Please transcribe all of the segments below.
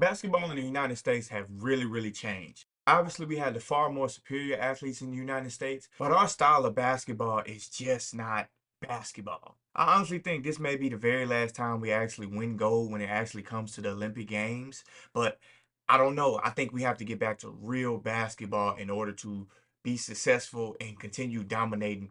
Basketball in the United States have really changed. Obviously, we had the far more superior athletes in the United States, but our style of basketball is just not basketball. I honestly think this may be the very last time we actually win gold when it actually comes to the Olympic Games, but I don't know. I think we have to get back to real basketball in order to be successful and continue dominating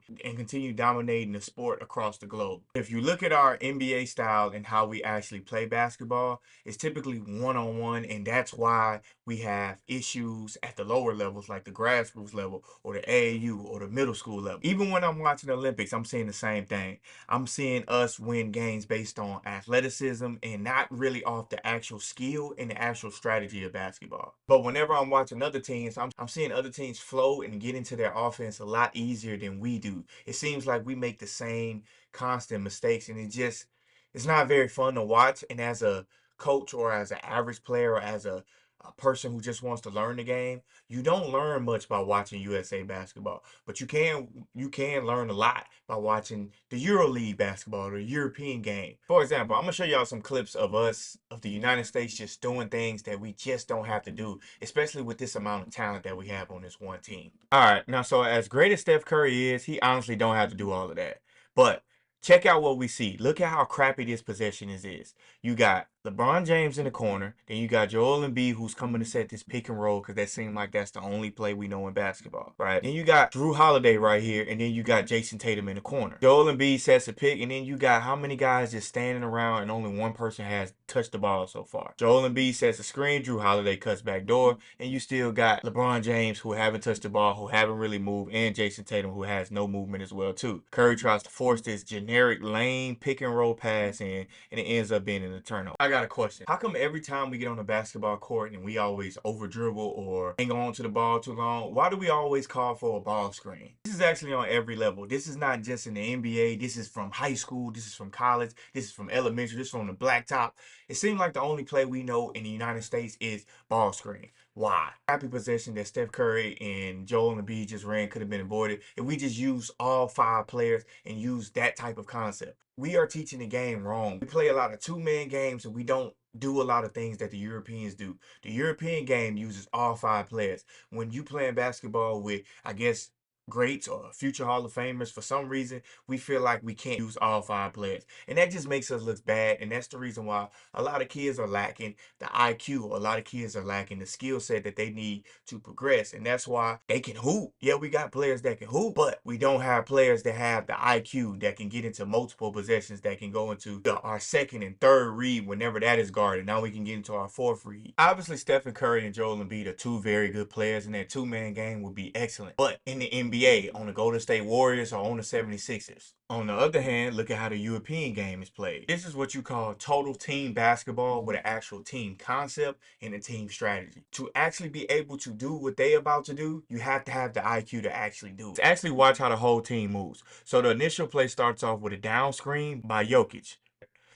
the sport across the globe. If you look at our NBA style and how we actually play basketball, it's typically one-on-one, and that's why we have issues at the lower levels like the grassroots level or the AAU or the middle school level. Even when I'm watching the Olympics, I'm seeing the same thing. I'm seeing us win games based on athleticism and not really off the actual skill and the actual strategy of basketball. But whenever I'm watching other teams, I'm seeing other teams flow and get into their offense a lot easier than we do. It seems like we make the same constant mistakes, and it's not very fun to watch. And as a coach or as an average player or as a person who just wants to learn the game, you don't learn much by watching USA basketball, but you can learn a lot by watching the EuroLeague basketball or the European game. For example, I'm gonna show y'all some clips of the United States just doing things that we just don't have to do, especially with this amount of talent that we have on this one team. All right, now so as great as Steph Curry is, he honestly don't have to do all of that. But check out what we see. Look at how crappy this possession is. You got LeBron James in the corner, then you got Joel Embiid who's coming to set this pick and roll because that seemed like that's the only play we know in basketball, right? Then you got Drew Holiday right here, and then you got Jason Tatum in the corner. Joel Embiid sets a pick, and then you got how many guys just standing around and only one person has touched the ball so far. Joel Embiid sets a screen, Drew Holiday cuts back door, and you still got LeBron James who haven't touched the ball, who haven't really moved, and Jason Tatum who has no movement as well too. Curry tries to force this generic lane pick and roll pass in, and it ends up being in a turnover. I got a question. How come every time we get on the basketball court and we always over dribble or hang on to the ball too long, why do we always call for a ball screen? This is actually on every level. This is not just in the NBA. This is from high school. This is from college. This is from elementary. This is from the blacktop. It seems like the only play we know in the United States is ball screen. Why? Happy possession that Steph Curry and Joel Embiid just ran could have been avoided if we just use all 5 players and use that type of concept. We are teaching the game wrong. We play a lot of two-man games and we don't do a lot of things that the Europeans do. The European game uses all 5 players. When you playing basketball with, I guess, greats or future Hall of Famers, for some reason we feel like we can't use all 5 players, and that just makes us look bad. And that's the reason why a lot of kids are lacking the IQ, a lot of kids are lacking the skill set that they need to progress, and that's why they can hoop. Yeah, we got players that can hoop, but we don't have players that have the IQ that can get into multiple possessions, that can go into our second and third read whenever that is guarded. Now we can get into our fourth read. Obviously Stephen Curry and Joel Embiid are 2 very good players, and that two-man game would be excellent, but in the NBA, on the Golden State Warriors or on the 76ers. On the other hand, look at how the European game is played. This is what you call total team basketball with an actual team concept and a team strategy. To actually be able to do what they about to do, you have to have the IQ to actually do it. To actually watch how the whole team moves. So the initial play starts off with a down screen by Jokic.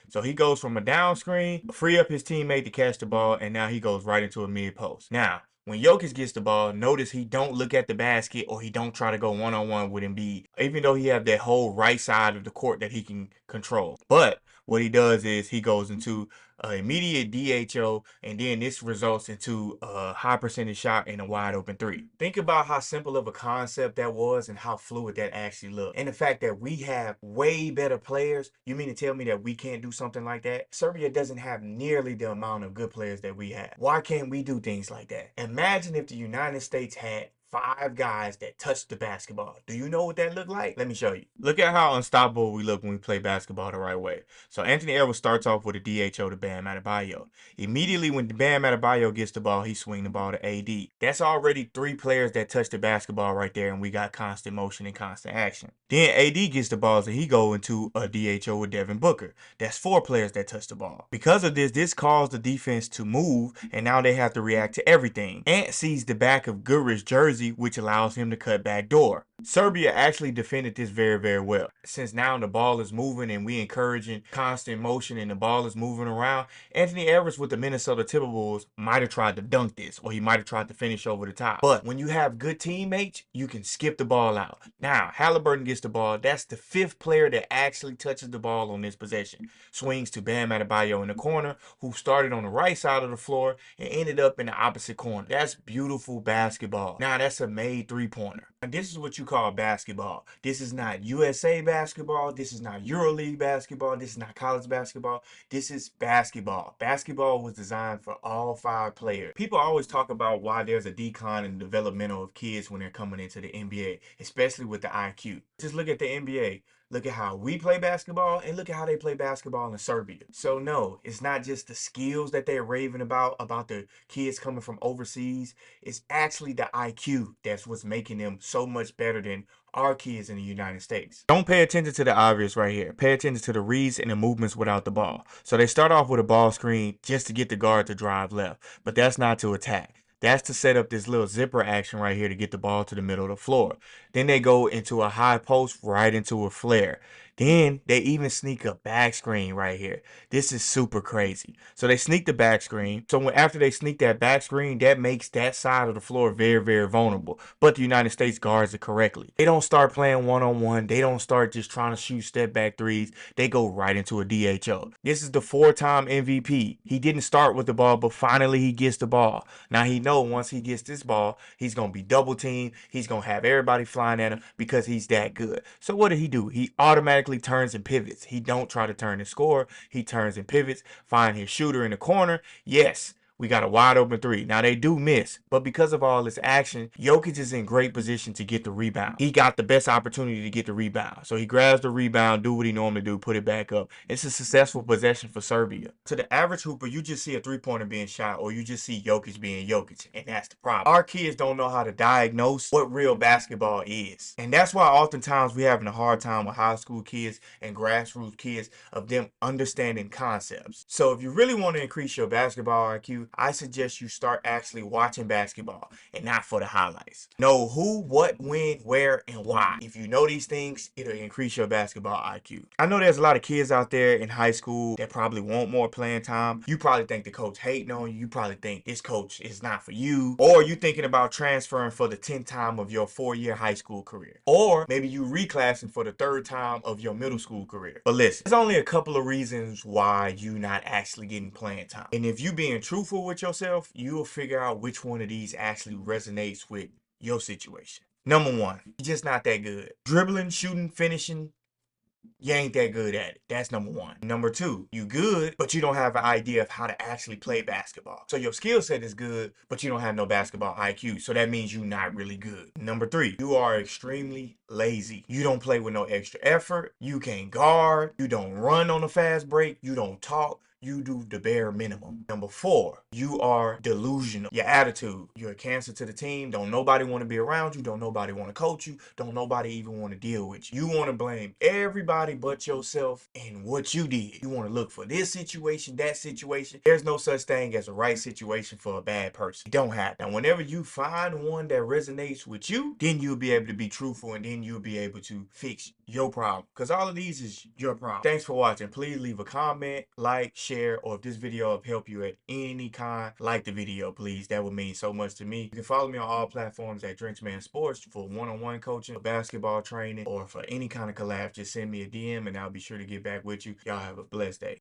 So he goes from a down screen, free up his teammate to catch the ball, and now he goes right into a mid post. Now, when Jokic gets the ball, notice he don't look at the basket or he don't try to go one-on-one with Embiid, even though he have that whole right side of the court that he can control. But what he does is he goes into immediate DHO, and then this results into a high percentage shot and a wide open 3. Think about how simple of a concept that was and how fluid that actually looked. And the fact that we have way better players, you mean to tell me that we can't do something like that? Serbia doesn't have nearly the amount of good players that we have. Why can't we do things like that? Imagine if the United States had 5 guys that touch the basketball. Do you know what that looked like? Let me show you. Look at how unstoppable we look when we play basketball the right way. So Anthony Edwards starts off with a DHO to Bam Adebayo. Immediately when Bam Adebayo gets the ball, he swings the ball to AD. That's already 3 players that touch the basketball right there, and we got constant motion and constant action. Then AD gets the balls and he go into a DHO with Devin Booker. That's 4 players that touch the ball. Because of this caused the defense to move, and now they have to react to everything. Ant sees the back of Gurrich's jersey, which allows him to cut back door. Serbia actually defended this very, very well. Since now the ball is moving and we encouraging constant motion and the ball is moving around, Anthony Edwards with the Minnesota Timberwolves might have tried to dunk this, or he might have tried to finish over the top. But when you have good teammates, you can skip the ball out. Now, Halliburton gets the ball. That's the 5th player that actually touches the ball on this possession. Swings to Bam Adebayo in the corner, who started on the right side of the floor and ended up in the opposite corner. That's beautiful basketball. Now, that's a made three-pointer. And this is what you call basketball. This is not USA basketball. This is not EuroLeague basketball. This is not college basketball. This is basketball. Basketball was designed for all 5 players. People always talk about why there's a decline in the developmental of kids when they're coming into the NBA, especially with the IQ. Just look at the NBA. Look at how we play basketball and look at how they play basketball in Serbia. So no, it's not just the skills that they're raving about the kids coming from overseas. It's actually the IQ that's what's making them so much better than our kids in the United States. Don't pay attention to the obvious right here. Pay attention to the reads and the movements without the ball. So they start off with a ball screen just to get the guard to drive left, but that's not to attack. That's to set up this little zipper action right here to get the ball to the middle of the floor. Then they go into a high post right into a flare. Then they even sneak a back screen right here. This is super crazy. So they sneak the back screen. So after they sneak that back screen, that makes that side of the floor very, very vulnerable. But the United States guards it correctly. They don't start playing one-on-one. They don't start just trying to shoot step back threes. They go right into a DHO. This is the 4-time MVP. He didn't start with the ball, but finally he gets the ball. Now he knows once he gets this ball, he's going to be double teamed. He's going to have everybody flying at him because he's that good. So what did he do? He automatically turns and pivots. He don't try to turn and score. He turns and pivots, find his shooter in the corner. Yes, we got a wide open 3. Now they do miss, but because of all this action, Jokic is in great position to get the rebound. He got the best opportunity to get the rebound. So he grabs the rebound, do what he normally do, put it back up. It's a successful possession for Serbia. To the average hooper, you just see a 3-pointer being shot, or you just see Jokic being Jokic, and that's the problem. Our kids don't know how to diagnose what real basketball is. And that's why oftentimes we're having a hard time with high school kids and grassroots kids of them understanding concepts. So if you really want to increase your basketball IQ, I suggest you start actually watching basketball and not for the highlights. Know who, what, when, where, and why. If you know these things, it'll increase your basketball IQ. I know there's a lot of kids out there in high school that probably want more playing time. You probably think the coach hating on you. You probably think this coach is not for you. Or you thinking about transferring for the 10th time of your 4-year high school career. Or maybe you reclassing for the 3rd time of your middle school career. But listen, there's only a couple of reasons why you not actually getting playing time. And if you being truthful with yourself, you'll figure out which one of these actually resonates with your situation. Number 1, you're just not that good. Dribbling, shooting, finishing, you ain't that good at it. That's number 1. Number 2, you good, but you don't have an idea of how to actually play basketball. So your skill set is good, but you don't have no basketball IQ. So that means you're not really good. Number 3, you are extremely lazy. You don't play with no extra effort. You can't guard. You don't run on a fast break. You don't talk. You do the bare minimum. Number 4, you are delusional. Your attitude, you're a cancer to the team. Don't nobody want to be around you. Don't nobody want to coach you. Don't nobody even want to deal with you. You want to blame everybody but yourself and what you did. You want to look for this situation, that situation. There's no such thing as a right situation for a bad person. It don't happen. Now, whenever you find one that resonates with you, then you'll be able to be truthful and then you'll be able to fix your problem. Because all of these is your problem. Thanks for watching. Please leave a comment, like, share, or if this video have helped you at any kind, like the video, please. That would mean so much to me. You can follow me on all platforms at Drinksman Sports for one-on-one coaching, basketball training, or for any kind of collab. Just send me a DM and I'll be sure to get back with you. Y'all have a blessed day.